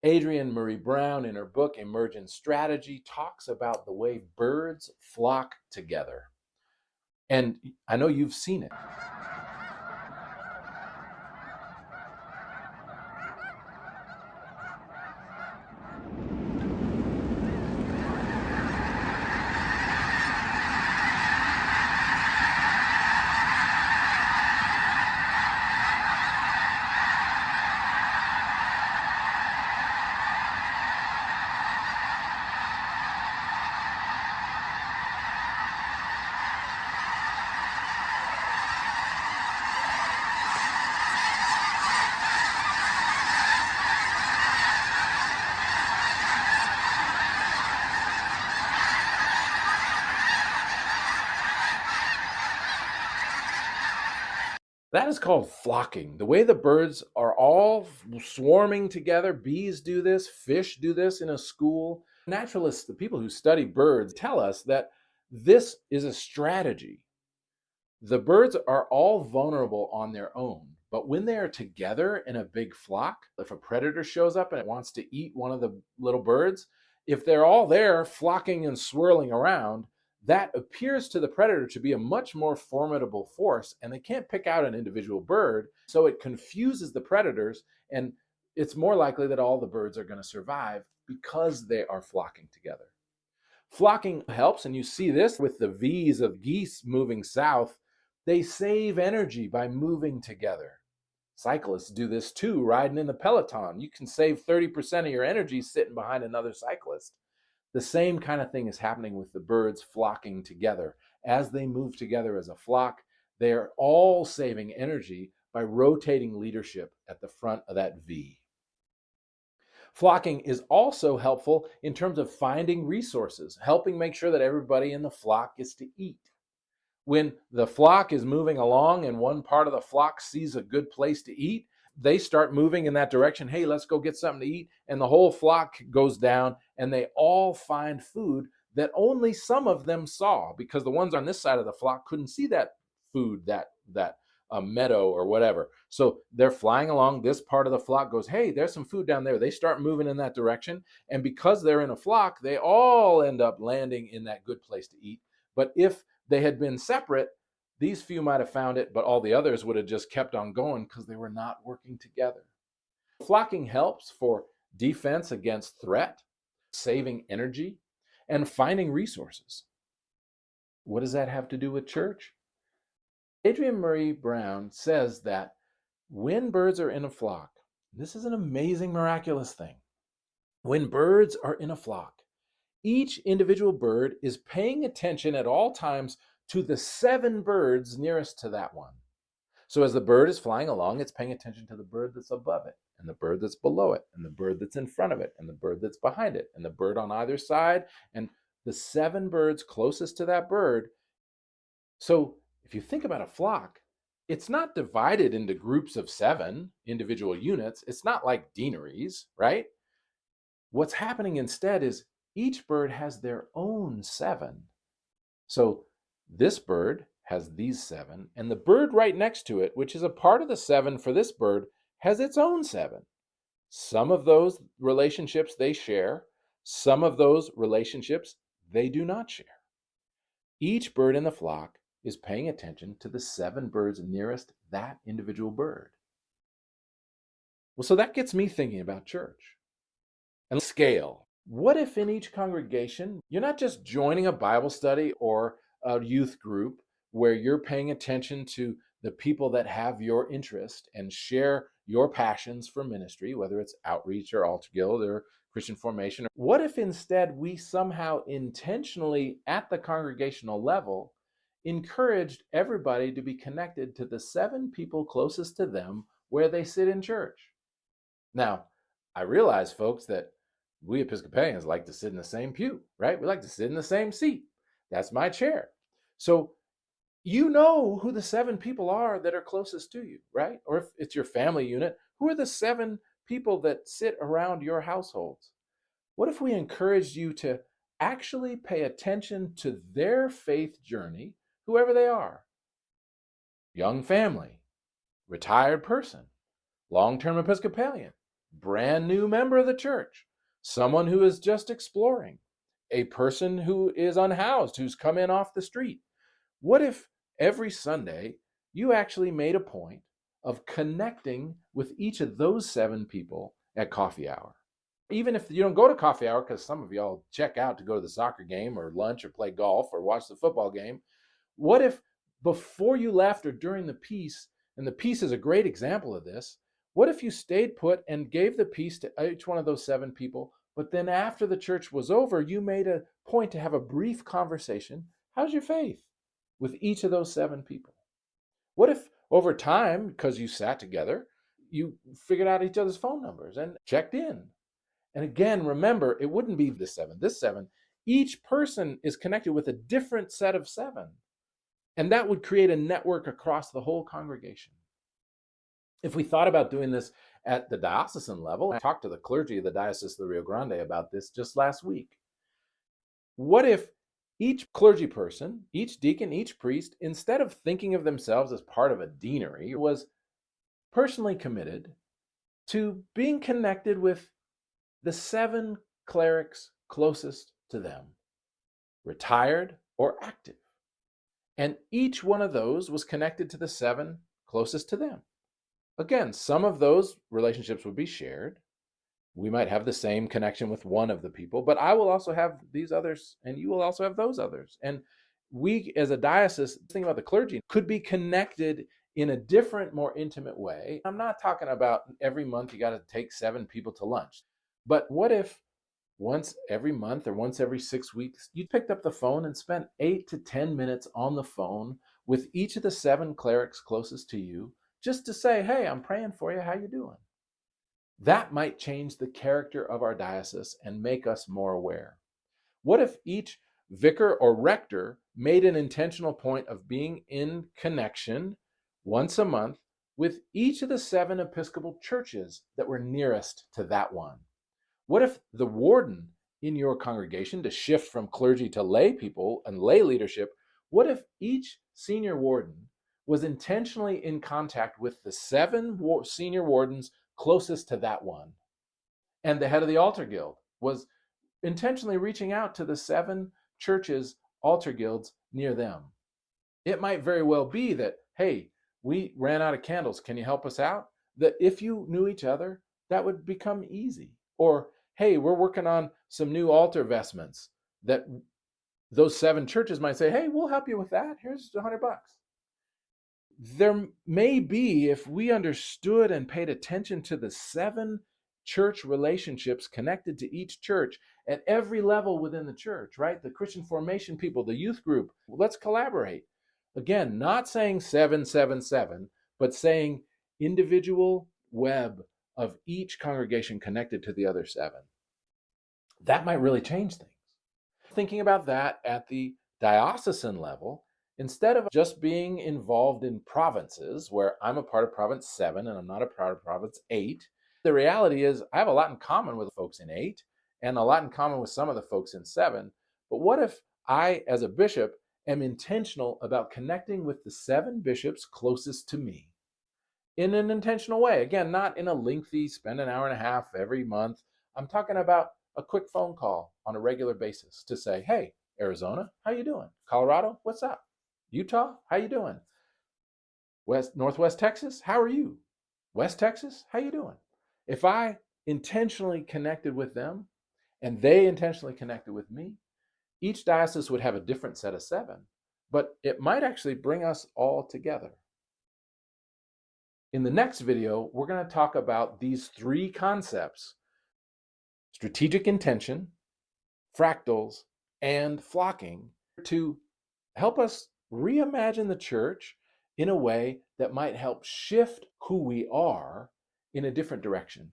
Adrienne Maree Brown, in her book Emergent Strategy, talks about the way birds flock together. And I know you've seen it. That is called flocking. The way the birds are all swarming together, bees do this, fish do this in a school. Naturalists, the people who study birds, tell us that this is a strategy. The birds are all vulnerable on their own, but when they are together in a big flock, if a predator shows up and it wants to eat one of the little birds, if they're all there flocking and swirling around, that appears to the predator to be a much more formidable force, and they can't pick out an individual bird, so it confuses the predators, and it's more likely that all the birds are going to survive because they are flocking together. Flocking helps, and you see this with the V's of geese moving south. They save energy by moving together. Cyclists do this too, riding in the peloton. You can save 30% of your energy sitting behind another cyclist. The same kind of thing is happening with the birds flocking together. As they move together as a flock, they are all saving energy by rotating leadership at the front of that V. Flocking is also helpful in terms of finding resources, helping make sure that everybody in the flock gets to eat. When the flock is moving along and one part of the flock sees a good place to eat, they start moving in that direction. Hey, let's go get something to eat. And the whole flock goes down and they all find food that only some of them saw, because the ones on this side of the flock couldn't see that food, that meadow or whatever. So they're flying along. This part of the flock goes, hey, there's some food down there. They start moving in that direction. And because they're in a flock, they all end up landing in that good place to eat. But if they had been separate, these few might have found it, but all the others would have just kept on going because they were not working together. Flocking helps for defense against threat, saving energy, and finding resources. What does that have to do with church? Adrienne Maree Brown says that when birds are in a flock, this is an amazing, miraculous thing. When birds are in a flock, each individual bird is paying attention at all times to the 7 birds nearest to that one. So as the bird is flying along, it's paying attention to the bird that's above it, and the bird that's below it, and the bird that's in front of it, and the bird that's behind it, and the bird on either side, and the 7 birds closest to that bird. So if you think about a flock, it's not divided into groups of 7 individual units. It's not like deaneries, right? What's happening instead is each bird has their own 7. So this bird has these 7, and the bird right next to it, which is a part of the 7 for this bird, has its own 7. Some of those relationships they share, some of those relationships they do not share. Each bird in the flock is paying attention to the 7 birds nearest that individual bird. Well, so that gets me thinking about church and scale. What if in each congregation, you're not just joining a Bible study or a youth group where you're paying attention to the people that have your interest and share your passions for ministry, whether it's outreach or altar guild or Christian formation. What if instead we somehow intentionally at the congregational level encouraged everybody to be connected to the 7 people closest to them where they sit in church? Now, I realize, folks, that we Episcopalians like to sit in the same pew, right? We like to sit in the same seat. That's my chair. So you know who the 7 people are that are closest to you, right? Or if it's your family unit, who are the 7 people that sit around your households? What if we encouraged you to actually pay attention to their faith journey, whoever they are? Young family, retired person, long-term Episcopalian, brand new member of the church, someone who is just exploring, a person who is unhoused, who's come in off the street. What if every Sunday you actually made a point of connecting with each of those 7 people at coffee hour? Even if you don't go to coffee hour, because some of y'all check out to go to the soccer game or lunch or play golf or watch the football game, what if before you left or during the peace, and the peace is a great example of this, what if you stayed put and gave the peace to each one of those 7 people, but then after the church was over, you made a point to have a brief conversation? How's your faith? With each of those 7 people. What if over time, because you sat together, you figured out each other's phone numbers and checked in? And again, remember, it wouldn't be this 7. Each person is connected with a different set of 7. And that would create a network across the whole congregation. If we thought about doing this at the diocesan level, I talked to the clergy of the Diocese of the Rio Grande about this just last week. What if each clergy person, each deacon, each priest, instead of thinking of themselves as part of a deanery, was personally committed to being connected with the 7 clerics closest to them, retired or active? And each one of those was connected to the 7 closest to them. Again, some of those relationships would be shared. We might have the same connection with one of the people, but I will also have these others, and you will also have those others. And we, as a diocese, thinking about the clergy, could be connected in a different, more intimate way. I'm not talking about every month you got to take 7 people to lunch. But what if once every month or once every 6 weeks, you picked up the phone and spent 8 to 10 minutes on the phone with each of the 7 clerics closest to you, just to say, hey, I'm praying for you. How you doing? That might change the character of our diocese and make us more aware. What if each vicar or rector made an intentional point of being in connection once a month with each of the 7 Episcopal churches that were nearest to that one? What if the warden in your congregation, to shift from clergy to lay people and lay leadership, what if each senior warden was intentionally in contact with the 7 senior wardens closest to that one? And the head of the altar guild was intentionally reaching out to the 7 churches, altar guilds near them. It might very well be that, hey, we ran out of candles. Can you help us out? That if you knew each other, that would become easy. Or, hey, we're working on some new altar vestments, that those 7 churches might say, hey, we'll help you with that. Here's $100. There may be, if we understood and paid attention to the 7 church relationships connected to each church at every level within the church, right? The Christian formation people, the youth group, let's collaborate. Again, not saying 777, but saying individual web of each congregation connected to the other 7. That might really change things. Thinking about that at the diocesan level, instead of just being involved in provinces where I'm a part of province 7 and I'm not a part of province 8, the reality is I have a lot in common with folks in 8 and a lot in common with some of the folks in 7. But what if I, as a bishop, am intentional about connecting with the 7 bishops closest to me in an intentional way? Again, not in a lengthy, spend an hour and a half every month. I'm talking about a quick phone call on a regular basis to say, hey, Arizona, how you doing? Colorado, what's up? Utah, how you doing? Northwest Texas, how are you? West Texas, how you doing? If I intentionally connected with them and they intentionally connected with me, each diocese would have a different set of 7, but it might actually bring us all together. In the next video, we're going to talk about these 3 concepts: strategic intention, fractals, and flocking, to help us reimagine the church in a way that might help shift who we are in a different direction.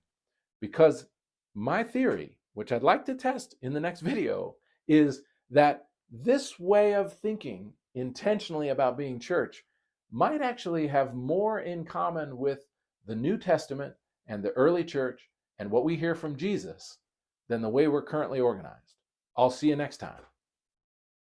Because my theory, which I'd like to test in the next video, is that this way of thinking intentionally about being church might actually have more in common with the New Testament and the early church and what we hear from Jesus than the way we're currently organized. I'll see you next time.